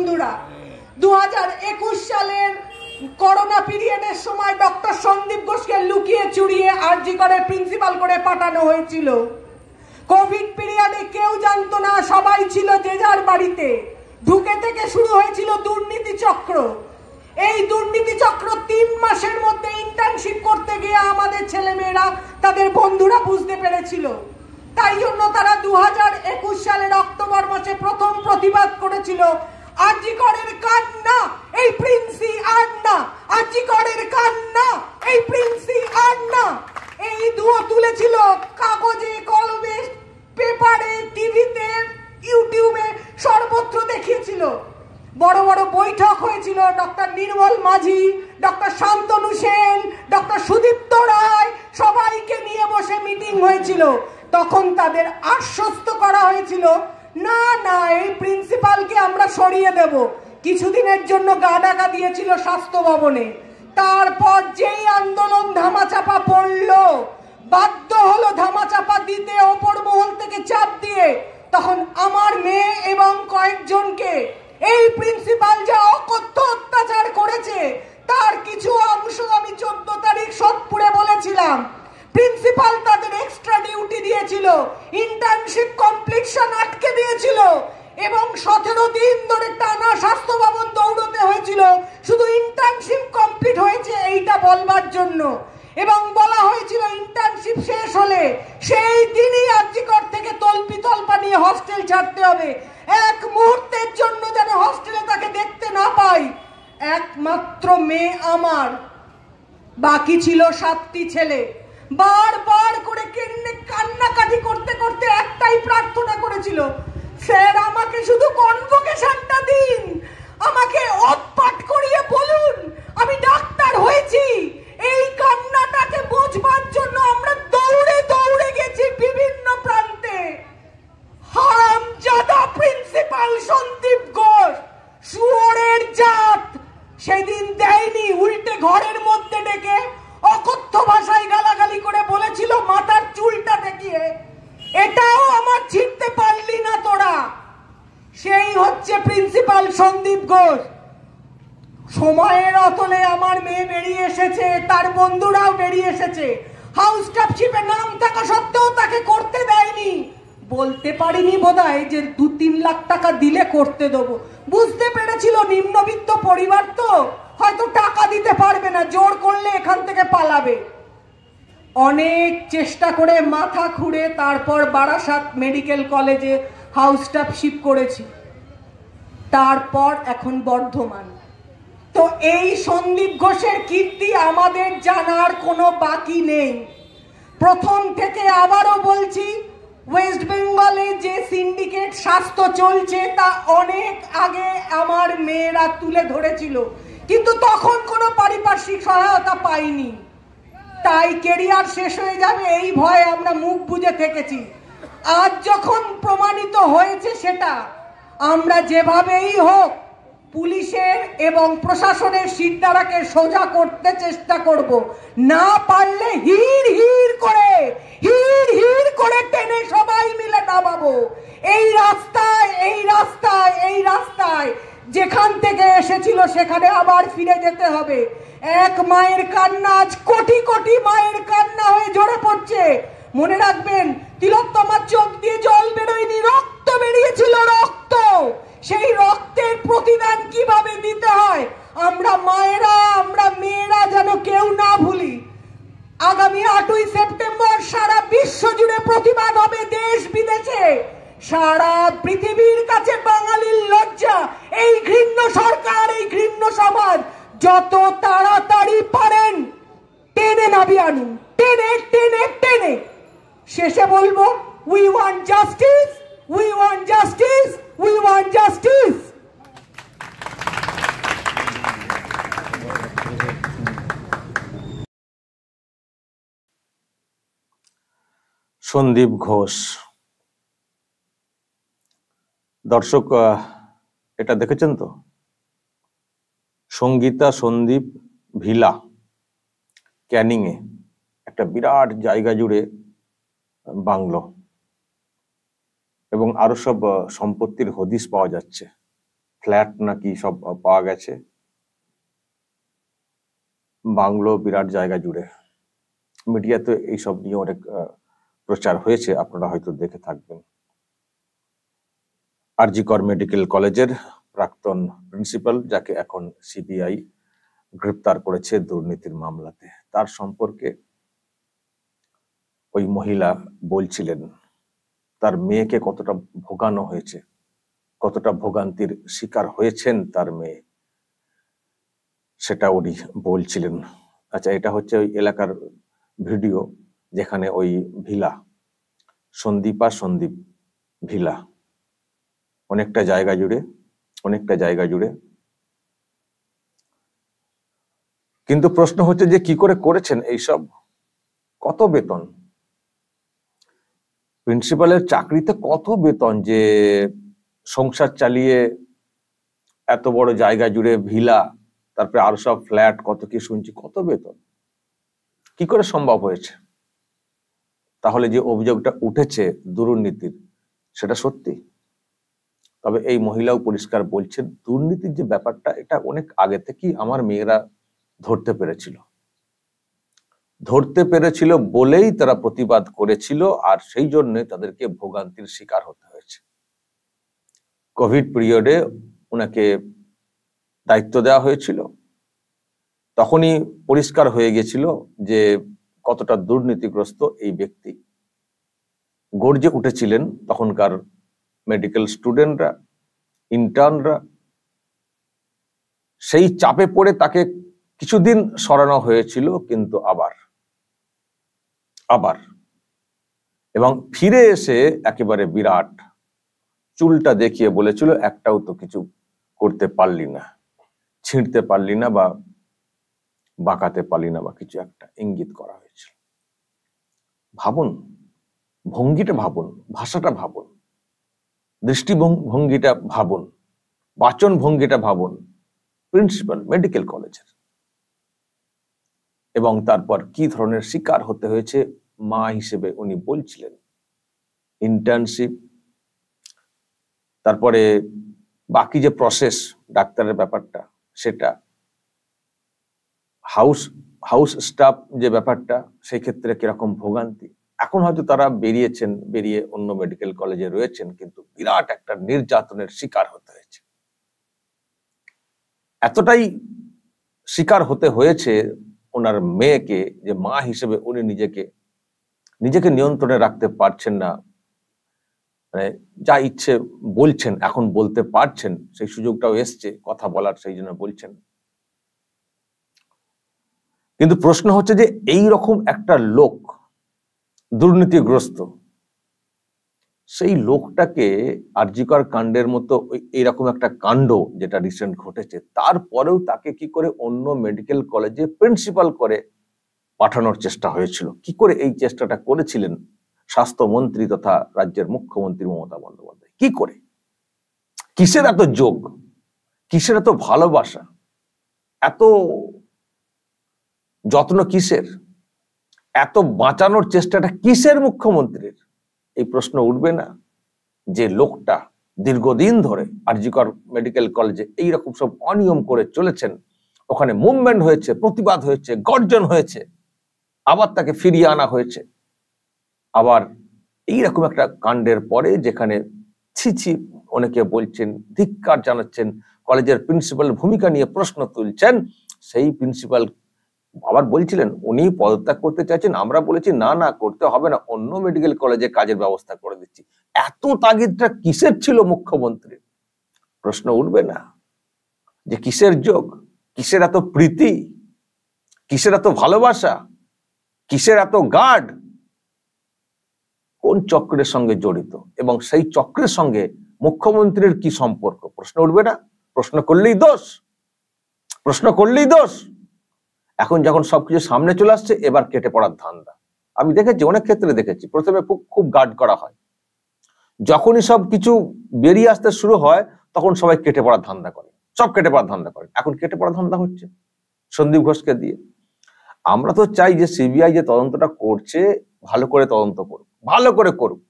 বন্ধুরা, 2021 সালের করোনা পিরিয়ডের সময় ডক্টর সন্দীপ ঘোষকে লুকিয়ে চুরিয়ে আরজি করের প্রিন্সিপাল করে পাঠানো হয়েছিল। কোভিড পিরিয়ডে কেউ জানতো না, সবাই ছিল যে যার বাড়িতে। ঢুকে থেকে শুরু হয়েছিল দুর্নীতি চক্র। এই দুর্নীতি চক্র 3 মাসের মধ্যে ইন্টার্নশিপ করতে গিয়ে আমাদের ছেলেমেয়েরা, তাদের বন্ধুরা বুঝতে পেরেছিল। তাই জন্য তারা 2021 সালের অক্টোবর মাসে প্রথম প্রতিবাদ করেছিল, আরজি করের কান্না এই প্রিন্সি আর না, আরজি করের কান্না এই প্রিন্সি আর না। এই দুয়ো তুলেছিল কাগজে, কলমে, পেপারে, টিভিতে, ইউটিউবে, সর্বত্র দেখিয়েছিল। বড় বড় বৈঠক হয়েছিল, ডক্টর নির্মল মাঝি, ডক্টর শান্তনু সেন, ডক্টর সুদীপ্ত রায়, সবাইকে নিয়ে বসে মিটিং হয়েছিল। তখন তাদের আশ্বস্ত করা হয়েছিল, না না, এই প্রিন্সিপালকে আমরা সরিয়ে দেব। কিছুদিনের জন্য গা ঢাকা দিয়েছিল স্বাস্থ্য ভবনে। তারপর যেই আন্দোলন ধামাচাপা পড়লো, বাধ্য হলো ধামাচাপা দিতে ওপর মহল থেকে চাপ দিয়ে, তখন আমার মেয়ে এবং কয়েকজনকে এই প্রিন্সিপাল যা অকথ্য অত্যাচার করেছে তার কিছু অংশ আমি 14 তারিখ সোদপুরে বলেছিলাম। প্রিন্সিপাল তাদের এক্সট্রা ডিউটি দিয়েছিল, ইন্টার্নশিপ কমপ্লিশন আটকে দিয়েছিল এবং 17 দিন ধরে টানা স্বাস্থ্য ভবন দৌড়তে হয়েছিল শুধু ইন্টার্নশিপ কমপ্লিট হয়েছে এইটা বলবার জন্য। এবং বলা হয়েছিল ইন্টার্নশিপ শেষ হলে সেই দিনই আরজিকর থেকে তল্পা নিয়ে হস্টেল ছাড়তে হবে, এক মুহূর্তের জন্য যেন হস্টেলে তাকে দেখতে না পাই। একমাত্র মেয়ে আমার, বাকি ছিল 7টি ছেলে। বারবার করে কান্নাকাটি করতে করতে একটাই প্রার্থনা করেছিল, স্যার আমাকে শুধু কনভোকেশনটা দিন, আমাকে অতপাট করিয়ে বলুন আমি ডাক্তার হয়েছি। এই কান্নাটাকে বোঝবার জন্য আমরা দৌড়ে দৌড়ে গেছি বিভিন্ন প্রান্তে। হারামজাদা প্রিন্সিপাল সন্দীপ ঘোষ, শুয়োরের জাত, সেদিন দেয়নি, উল্টে ঘরের মধ্যে ডেকে অকথ্য ভাষায় গালাগালি করে বলেছিল মাথার চুলটা দেখিয়ে, এটাও আমার ছিঁড়তে পারলি না তোরা। সেই হচ্ছে প্রিন্সিপাল সন্দীপ ঘোষ। সময়ের অতলে আমার মেয়ে বেরিয়ে এসেছে, তার বন্ধুরাও বেরিয়ে এসেছে। হাউস স্টাফশিপে নাম থাকা সত্ত্বেও তাকে করতে দেয়নি। বলতে পারিনি বোধহয় যে 2-3 লাখ টাকা দিলে করতে দেবো। বুঝতে পেরেছিল নিম্নবিত্ত পরিবার তো, হয়তো টাকা দিতে পারবে না, জোর করলে এখান থেকে পালাবে। অনেক চেষ্টা করে মাথা খুঁড়ে তারপর বারাসাত মেডিকেল কলেজে হাউস স্টাফশিপ করেছি, তারপর এখন বর্ধমান। তো এই সন্দীপ ঘোষের কীর্তি আমাদের জানার কোনো বাকি নেই। প্রথম থেকে আবারও বলছি, ওয়েস্ট বেঙ্গলে যে সিন্ডিকেট স্বাস্থ্য চলছে তা অনেক আগে আমার মেয়েরা তুলে ধরেছিল, কিন্তু তখন কোনো পারিপার্শ্বিক সহায়তা পাইনি। তাই কেরিয়ার শেষ হয়ে যাবে এই ভয়ে আমরা মুখ বুজে থেকেছি। আজ যখন প্রমাণিত হয়েছে সেটা, আমরা যেভাবেই হোক পুলিশের এবং প্রশাসনের শিরদাঁড়াকে সোজা করতে চেষ্টা করব। না পারলে হিড় হিড় করে টেনে সবাই মিলে নামাবো। এই রাস্তায় যেখান থেকে এসেছিল সেখানে আবার ফিরে যেতে হবে। এক মায়ের কান্না আজ কোটি কোটি মায়ের কান্না হয়ে ঝরে পড়ছে। মনে রাখবেন, তিলোত্তমার চোখ দিয়ে জল বেরোয়নি, রক্ত বেরিয়েছিল, রক্ত। সেই রক্তের প্রতিদান কিভাবে দিতে হয় আমরা মায়েরা, আমরা মেয়েরা যেন কেউ না ভুলি। আগামী 8ই সেপ্টেম্বর সারা বিশ্ব জুড়ে প্রতিবাদ হবে, দেশ বিদেশে, সারা পৃথিবীর কাছে বাঙালির লজ্জা এই ঘৃণ্য সরকার, এই ঘৃণ্য সমাজ। যত তাড়াতাড়ি পারেন টেনে নামিয়ে আনুন, টেনে টেনে টেনে। শেষে বলবো, we want justice, we want justice, we want justice. Sandip Ghosh. দর্শক এটা দেখেছেন তো, সঙ্গীতা সন্দীপ ভিলা ক্যানিং এ একটা বিরাট জায়গা জুড়ে বাংলো এবং আরো সব সম্পত্তির হদিশ পাওয়া যাচ্ছে। ফ্ল্যাট নাকি সব পাওয়া গেছে, বাংলো বিরাট জায়গা জুড়ে। মিডিয়াতে এইসব নিয়ে অনেক প্রচার হয়েছে, আপনারা হয়তো দেখে থাকবেন। আর.জি. কর মেডিকেল কলেজের প্রাক্তন প্রিন্সিপাল, যাকে এখন সিবিআই গ্রেপ্তার করেছে দুর্নীতির মামলাতে, তার সম্পর্কে ওই মহিলা বলছিলেন তার মেয়েকে কতটা ভোগানো হয়েছে, কতটা ভোগান্তির শিকার হয়েছেন তার মেয়ে, সেটা উনি বলছিলেন। আচ্ছা, এটা হচ্ছে ওই এলাকার ভিডিও যেখানে ওই ভিলা সন্দীপ ভিলা অনেকটা জায়গা জুড়ে। কিন্তু প্রশ্ন হচ্ছে যে কি করে করেছেন এইসব, কত বেতন প্রিন্সিপালের চাকরিতে, কত বেতন যে সংসার চালিয়ে এত বড় জায়গা জুড়ে ভিলা, তারপরে আরো সব ফ্ল্যাট, কত কি শুনছি, কত বেতন, কি করে সম্ভব হয়েছে? তাহলে যে অভিযোগটা উঠেছে দুর্নীতির, সেটা সত্যি। তবে এই মহিলাও পরিষ্কার বলছেন দুর্নীতির যে ব্যাপারটা, এটা অনেক আগে থেকেই আমার মেয়েরা ধরতে পেরেছিল বলেই তারা প্রতিবাদ করেছিল, আর সেই জন্য তাদেরকে ভোগান্তির শিকার হতে হয়েছে। কোভিড পিরিয়ডে ওনাকে দায়িত্ব দেওয়া হয়েছিল, তখনই পরিষ্কার হয়ে গেছিল যে কতটা দুর্নীতিগ্রস্ত এই ব্যক্তি। গর্জে উঠেছিলেন তখনকার মেডিকেল স্টুডেন্টরা, ইন্টার্নরা। সেই চাপে পড়ে তাকে কিছুদিন সরানো হয়েছিল, কিন্তু আবার এবং ফিরে এসে একেবারে বিরাট চুলটা দেখিয়ে বলেছিল একটাও তো কিছু করতে পারলি না, ছিঁড়তে পারলি না বা বাঁকাতে পারলি না, বা কিছু একটা ইঙ্গিত করা হয়েছিল। ভাবুন, ভঙ্গিটা ভাবুন, ভাষাটা ভাবুন, দৃষ্টিভঙ্গিটা ভাবুন, বাচন ভঙ্গিটা ভাবুন প্রিন্সিপাল মেডিকেল কলেজের। এবং তারপর কি ধরনের শিকার হতে হয়েছে মা হিসেবে উনি বলছিলেন। ইন্টার্নশিপ, তারপরে বাকি যে প্রসেস, ডাক্তারের ব্যাপারটা, সেটা হাউস স্টাফ যে ব্যাপারটা, সেই ক্ষেত্রে কিরকম ভোগান্তি। এখন হয়তো তারা বেরিয়ে অন্য মেডিকেল কলেজে রয়েছেন, কিন্তু বিরাট একটা নির্যাতনের শিকার হতে হয়েছে। এতটাই শিকার হতে হয়েছে ওনার মেয়েকে যে মা হিসেবে উনি নিজেকে নিয়ন্ত্রণে রাখতে পারছেন না, মানে যা ইচ্ছে বলছেন, এখন বলতে পারছেন, সেই সুযোগটাও এসছে কথা বলার, সেই জন্য বলছেন। কিন্তু প্রশ্ন হচ্ছে যে এই রকম একটা লোক দুর্নীতিগ্রস্ত, সেই লোকটাকে আর.জি. কর কাণ্ডের মতো এইরকম একটা কাণ্ড যেটা রিসেন্ট ঘটেছে, তারপরেও তাকে কি করে অন্য মেডিকেল কলেজে প্রিন্সিপাল করে পাঠানোর চেষ্টা হয়েছিল? কি করে এই চেষ্টাটা করেছিলেন স্বাস্থ্যমন্ত্রী তথা রাজ্যের মুখ্যমন্ত্রী মমতা বন্দ্যোপাধ্যায়? কি করে? কিসের এত যোগ, কিসের এত ভালোবাসা, এত যত্ন কিসের, এত বাঁচানোর চেষ্টাটা কিসের মুখ্যমন্ত্রীর? এই প্রশ্ন উঠবে না যে লোকটা দীর্ঘদিন ধরে আর.জি. কর মেডিকেল কলেজে এইরকম সব অনিয়ম করে চলেছেন, ওখানে মুভমেন্ট হয়েছে, প্রতিবাদ হয়েছে, গর্জন হয়েছে, আবার তাকে ফিরিয়ে আনা হয়েছে। আবার এইরকম একটা কাণ্ডের পরে যেখানে ছি অনেকে বলছেন, ধিক্কার জানাচ্ছেন, কলেজের প্রিন্সিপাল ভূমিকা নিয়ে প্রশ্ন তুলছেন, সেই প্রিন্সিপাল আবার বলছিলেন উনি পদত্যাগ করতে চাইছেন, আমরা বলেছি না করতে হবে না, অন্য মেডিকেল কলেজে কাজের ব্যবস্থা করে দিচ্ছি। এত তাগিদটা কিসের ছিল মুখ্যমন্ত্রীর? প্রশ্ন উঠবে না যে কিসের যোগ, কিসের এত প্রীতি, কিসের এত ভালোবাসা, কিসের এত গার্ড, কোন চক্রের সঙ্গে জড়িত, এবং সেই চক্রের সঙ্গে মুখ্যমন্ত্রীর কি সম্পর্ক? প্রশ্ন উঠবে না? প্রশ্ন করলেই দোষ। এখন যখন সবকিছু সামনে চলে আসছে, এবার কেটে পড়ার ধান্দা। আমি দেখেছি, অনেক ক্ষেত্রে দেখেছি, প্রথমে খুব গার্ড করা হয়, যখনই সব কিছু বেরিয়ে আসতে শুরু হয় তখন সবাই কেটে পড়ার ধান্দা করে, সব কেটে পড়ার ধান্দা করে। এখন কেটে পড়ার ধান্দা হচ্ছে সন্দীপ ঘোষকে দিয়ে। আমরা তো চাই যে সিবিআই যে তদন্তটা করছে, ভালো করে তদন্ত করুক, ভালো করে করুক,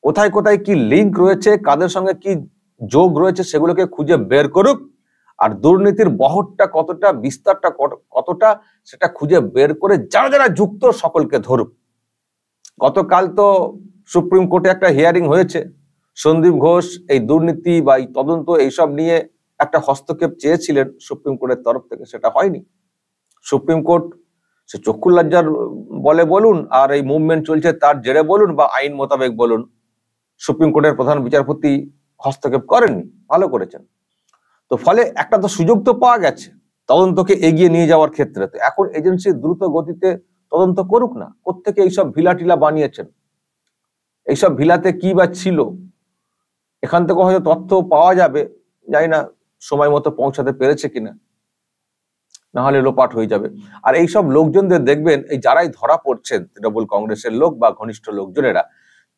কোথায় কোথায় কি লিঙ্ক রয়েছে, কাদের সঙ্গে কি যোগ রয়েছে সেগুলোকে খুঁজে বের করুক, আর দুর্নীতির বহরটা কতটা, বিস্তারটা কতটা, সেটা খুঁজে বের করে যারা যারা যুক্ত সকলকে ধরুক। গতকাল তো সুপ্রিম কোর্টে একটা হিয়ারিং হয়েছে, সন্দীপ ঘোষ এই দুর্নীতি বা এই তদন্ত এইসব নিয়ে একটা হস্তক্ষেপ চেয়েছিলেন সুপ্রিম কোর্টের তরফ থেকে, সেটা হয়নি। সুপ্রিম কোর্ট সে চক্ষু লজ্জার বলে বলুন, আর এই মুভমেন্ট চলছে তার জেরে বলুন, বা আইন মোতাবেক বলুন, সুপ্রিম কোর্টের প্রধান বিচারপতি হস্তক্ষেপ করেননি, ভালো করেছেন। তো ফলে একটা তো সুযোগ তো পাওয়া গেছে তদন্তকে এগিয়ে নিয়ে যাওয়ার ক্ষেত্রে। তো এখন এজেন্সি দ্রুত গতিতে তদন্ত করুক না, কোত্থেকে এইসব ভিলা টিলা বানিয়েছেন, এইসব ভিলাতে কি বা ছিল, এখান থেকে হয়তো তথ্য পাওয়া যাবে, জানি না সময় মতো পৌঁছাতে পেরেছে কিনা, না হলে লোপাট হয়ে যাবে। আর এইসব লোকজনদের দেখবেন, এই যারাই ধরা পড়ছেন তৃণমূল কংগ্রেসের লোক বা ঘনিষ্ঠ লোকজনেরা,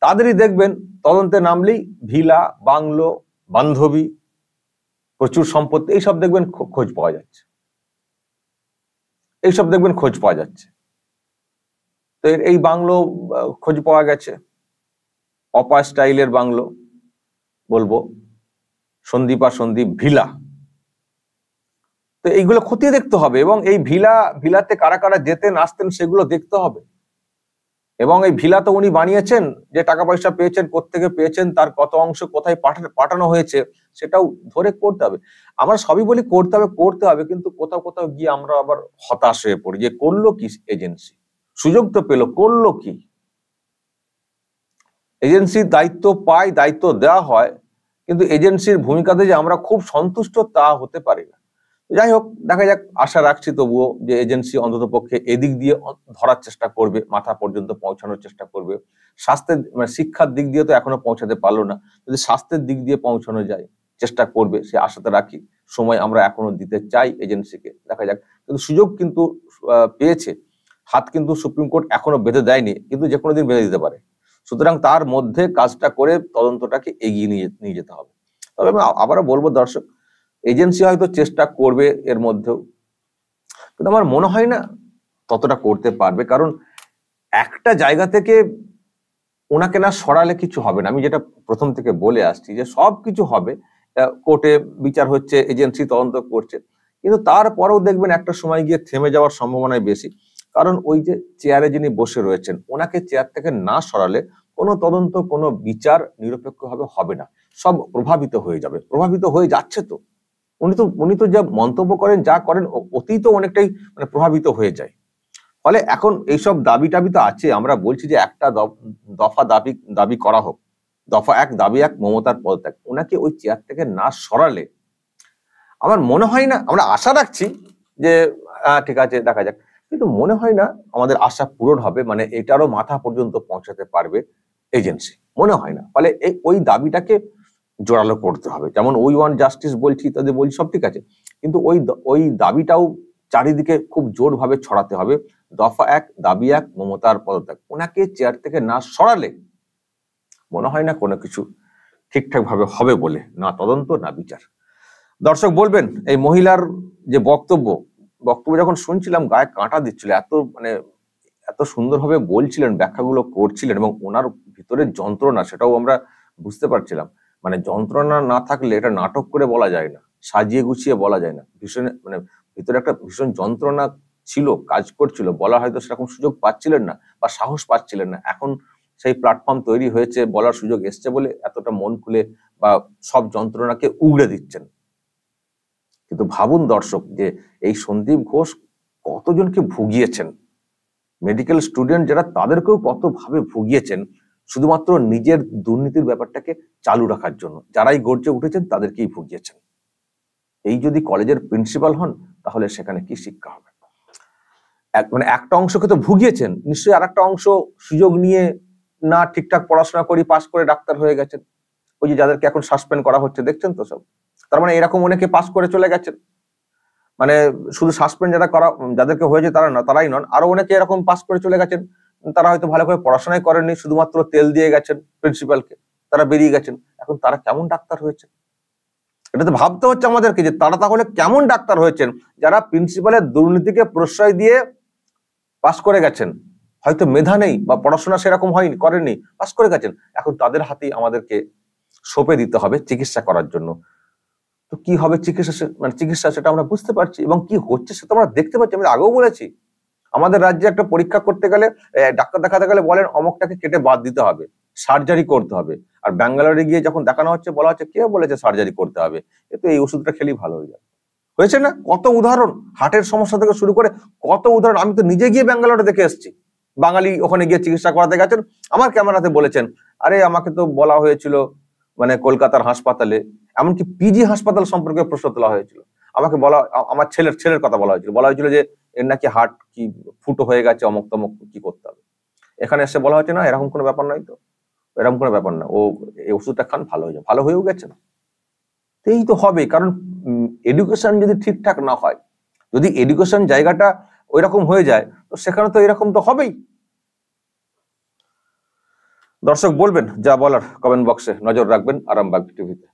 তাদেরই দেখবেন তদন্তে নামলেই ভিলা, বাংলো, বান্ধবী, প্রচুর সম্পত্তি, এইসব দেখবেন খোঁজ পাওয়া যাচ্ছে, এইসব দেখবেন খোঁজ পাওয়া যাচ্ছে। তো এই বাংলো খোঁজ পাওয়া গেছে, অপা স্টাইলের বাংলো বলবো, সন্দীপ ভিলা। তো এইগুলো খতিয়ে দেখতে হবে, এবং এই ভিলাতে কারা কারা যেতেন আসতেন সেগুলো দেখতে হবে। এবং এই ভিলা তো উনি বানিয়েছেন, যে টাকা পয়সা পেয়েছেন, কোত্থেকে পেয়েছেন, তার কত অংশ কোথায় পাঠানো হয়েছে, সেটাও ধরে করতে হবে। আমরা সবই বলি করতে হবে, কিন্তু কোথাও কোথাও গিয়ে আমরা আবার হতাশ হয়ে পড়ি, যে করলো কি এজেন্সি, সুযোগ তো পেলো, করলো কি? এজেন্সির দায়িত্ব পায়, দায়িত্ব দেওয়া হয়, কিন্তু এজেন্সির ভূমিকাতে যে আমরা খুব সন্তুষ্ট তা হতে পারি না। যাই হোক, দেখা যাক, আশা রাখছি তবুও যে এজেন্সি অন্তত পক্ষে এদিক দিয়ে ধরার চেষ্টা করবে, মাথা পর্যন্ত পৌঁছানোর চেষ্টা করবে। স্বাস্থ্যের মানে শিক্ষার দিক দিয়ে তো এখনো পৌঁছাতে পারলো না, যদি স্বাস্থ্যের দিক দিয়ে পৌঁছানো যায় চেষ্টা করবে, সে আশাতে রাখি। সময় আমরা এখনো দিতে চাই এজেন্সিকে, দেখা যাক। কিন্তু সুযোগ কিন্তু পেয়েছে, হাত কিন্তু সুপ্রিম কোর্ট এখনো বেঁধে দেয়নি, কিন্তু যে কোনো দিন বেঁধে দিতে পারে। সুতরাং তার মধ্যে কাজটা করে তদন্তটাকে এগিয়ে নিয়ে যেতে হবে। তবে আমি আবারও বলবো দর্শক, এজেন্সি হয়তো চেষ্টা করবে এর মধ্যেও, কিন্তু আমার মনে হয় না ততটা করতে পারবে। কারণ একটা জায়গা থেকে ওনাকে না সরালে কিছু হবে না। আমি যেটা প্রথম থেকে বলে আসছি, যে সব কিছু হবে, কোর্টে বিচার হচ্ছে, এজেন্সি তদন্ত করছে, কিন্তু তারপরেও দেখবেন একটা সময় গিয়ে থেমে যাওয়ার সম্ভাবনাই বেশি। কারণ ওই যে চেয়ারে যিনি বসে রয়েছেন, ওনাকে চেয়ার থেকে না সরালে কোনো তদন্ত, কোনো বিচার নিরপেক্ষভাবে হবে না, সব প্রভাবিত হয়ে যাবে, প্রভাবিত হয়ে যাচ্ছে। তো উনি তো যা মন্তব্য করেন, যা করেন, অতীত অনেকটাই মানে প্রভাবিত হয়ে যায়। ফলে এখন এইসব দাবি টাবি তো আছে, আমরা বলছি যে একটা দফা দাবি করা হোক, দফা 1 দাবি 1 মমতার পদত্যাগ। ওনাকে ওই চেয়ার থেকে না সরালে আমার মনে হয় না, আমরা আশা রাখছি যে ঠিক আছে, দেখা যাক, কিন্তু মনে হয় না আমাদের আশা পূরণ হবে, মানে এটারও মাথা পর্যন্ত পৌঁছাতে পারবে এজেন্সি, মনে হয় না। ফলে ওই দাবিটাকে জোরালো করতে হবে, যেমন ওই ওয়ান জাস্টিস বলছি, তাদের বলছি, সব ঠিক আছে, কিন্তু ওই দাবিটাও চারিদিকে খুব জোরভাবে ছড়াতে হবে। দফা 1 দাবি 1 মমতার পদত্যাগ। ওনাকে চেয়ার থেকে না সরালে মনে হয় না কোনো কিছু ঠিকঠাক ভাবে হবে বলে, না তদন্ত না বিচার। দর্শক বলবেন, এই মহিলার যে বক্তব্য যখন শুনছিলাম গায়ে কাঁটা দিচ্ছিল, এত সুন্দরভাবে বলছিলেন, ব্যাখ্যাগুলো করছিলেন, এবং ওনার ভিতরে যন্ত্রণা, সেটাও আমরা বুঝতে পারছিলাম। মানে যন্ত্রণা না থাকলে এটা নাটক করে বলা যায় না, সাজিয়ে গুছিয়ে বলা যায় না। ভীষণ মানে ভিতরে একটা ভীষণ যন্ত্রণা ছিল, কাজ করছিল, বলা হয়তো সেরকম সুযোগ পাচ্ছিলেন না বা সাহস পাচ্ছিলেন না। এখন সেই প্ল্যাটফর্ম তৈরি হয়েছে, বলার সুযোগ এসছে বলে এতটা মন খুলে বা সব যন্ত্রণাকে উগড়ে দিচ্ছেন। কিন্তু ভাবুন দর্শক, যে এই সন্দীপ ঘোষ কতজনকে ভুগিয়েছেন, মেডিকেল স্টুডেন্ট যারা, তাদেরকেও কত ভাবে ভুগিয়েছেন, শুধুমাত্র নিজের দুর্নীতির ব্যাপারটাকে চালু রাখার জন্য। যারাই গর্জে উঠেছেন তাদেরকেই ভুগিয়েছেন। এই যদি কলেজের প্রিন্সিপাল হন, তাহলে সেখানে কি শিক্ষা হবে? মানে একটা অংশকে তো ভুগিয়েছেন, নিশ্চয়ই আর একটা অংশ সুযোগ নিয়ে না ঠিকঠাক পড়াশোনা করি পাশ করে ডাক্তার হয়ে গেছেন। ওই যে যাদেরকে এখন সাসপেন্ড করা হচ্ছে, দেখছেন তো সব। তার মানে এরকম অনেকে পাস করে চলে গেছেন, মানে শুধু সাসপেন্ড যাদেরকে হয়েছে তারা না, তারাই নন, আরো অনেকে এরকম পাস করে চলে গেছেন। তারা হয়তো ভালো করে পড়াশোনাই করেননি, শুধুমাত্র তেল দিয়ে গেছেন প্রিন্সিপালকে, তারা বেরিয়ে গেছেন। এখন তারা কেমন ডাক্তার হয়েছে, এটা তো ভাবতে হচ্ছে আমাদেরকে, যে তারা তাহলে কেমন ডাক্তার হয়েছেন, যারা প্রিন্সিপালের দুর্নীতিকে প্রশ্রয় দিয়ে পাস করে গেছেন। হয়তো মেধা নেই বা পড়াশোনা সেরকম করেননি, পাস করে গেছেন। এখন তাদের হাতেই আমাদেরকে সঁপে দিতে হবে চিকিৎসা করার জন্য। তো কি হবে চিকিৎসা সেটা আমরা বুঝতে পারছি, এবং কি হচ্ছে সেটা আমরা দেখতে পাচ্ছি। আমি আগেও বলেছি, আমাদের রাজ্যে একটা পরীক্ষা করতে গেলে, ডাক্তার দেখাতে গেলে বলেন অমুকটাকে কেটে বাদ দিতে হবে, সার্জারি করতে হবে। আর ব্যাঙ্গালোরে গিয়ে যখন দেখানো হচ্ছে বলা হচ্ছে কে বলেছে সার্জারি করতে হবে, এতে এই ওষুধটা খেলেই ভালো হয়ে যাবে। হয়েছে না কত উদাহরণ, হার্টের সমস্যা থেকে শুরু করে কত উদাহরণ। আমি তো নিজে গিয়ে ব্যাঙ্গালোরে দেখে এসেছি, বাঙালি ওখানে গিয়ে চিকিৎসা করাতে গেছেন, আমার ক্যামেরাতে বলেছেন আরে আমাকে তো বলা হয়েছিল মানে কলকাতার হাসপাতালে, এমনকি পিজি হাসপাতাল সম্পর্কে প্রশ্ন তোলা হয়েছিল, আমাকে বলা, আমার ছেলের কথা বলা হয়েছিল যে এর নাকি হার্ট কি ফুটো হয়ে গেছে, অমুক তমুক, কি করতে হবে। এখানে এসে বলা হচ্ছে না এরকম কোনো ব্যাপার নয়, তো এরকম কোনো ব্যাপার না, ও এই ওষুধটা খান ভালো হয়ে যাবে, ভালো হয়েও গেছে না। এই তো হবে, কারণ এডুকেশন যদি ঠিকঠাক না হয়, যদি এডুকেশন জায়গাটা ওই রকম হয়ে যায়, তো সেখানে তো এরকম তো হবেই। দর্শক বলবেন যা বলার কমেন্ট বক্সে, নজর রাখবেন আরামবাগ টিভিতে।